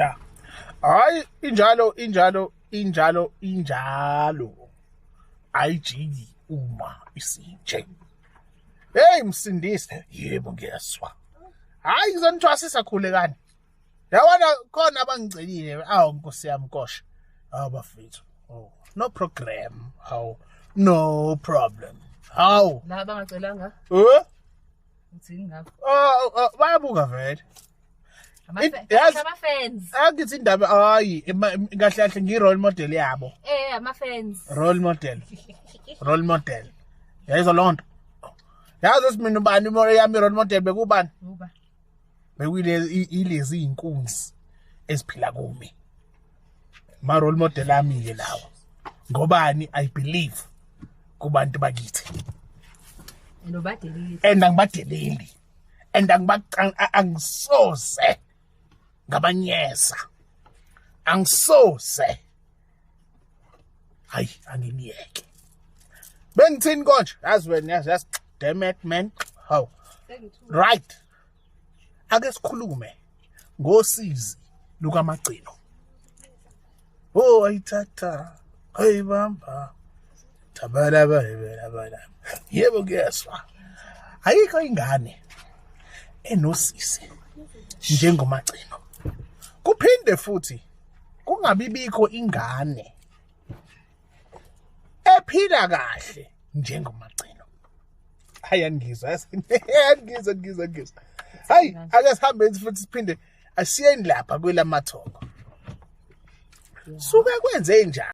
Yeah. Hayi injalo ayijiki uma isinje. Hey msindise, yebo ngiyaswa. Hayi ngizonithwasisa khulekani. Yabona khona abangicelile, awu Nkosi yami Nkosha. Hawu bafethu. Oh, no program. Hawu no problem. Hawu. La bangacelanga. Uthini ngapha? Bayabuka vele. Ama-fans. Angithi indaba hayi kahle kahle ngi-role model yabo. Ama-fans. Role model. Yayizwa loo nto. Yazi ukuthi mina ubani yami role model bekubani? Uba. Ilezi iy'nkunzi eziphila kumi. Ma role model ami-ke lawa. Ngobani I believe kubantu bakithi. And angibadeleli. And angisoze ngabanyesa. Angisoze. Hayi anginiyeke. Bengithini konje? Yazi wena yazi damn it man. How? Right. Ake sikhulume ngosizi lukaMagcino. Oh ayithatha. Hey bamba. Tabala. Yebo ngiyaswa. Ayikho ingane enosisi njengoMagcino. Kuphinde futhi kungabibikho ingane ephila kahle njengoMagcino. Ayangizwa ngizwa. Hayi ake sihambe futhi siphinde asiyeni lapha kwelamathongo. Suke kwenze njani?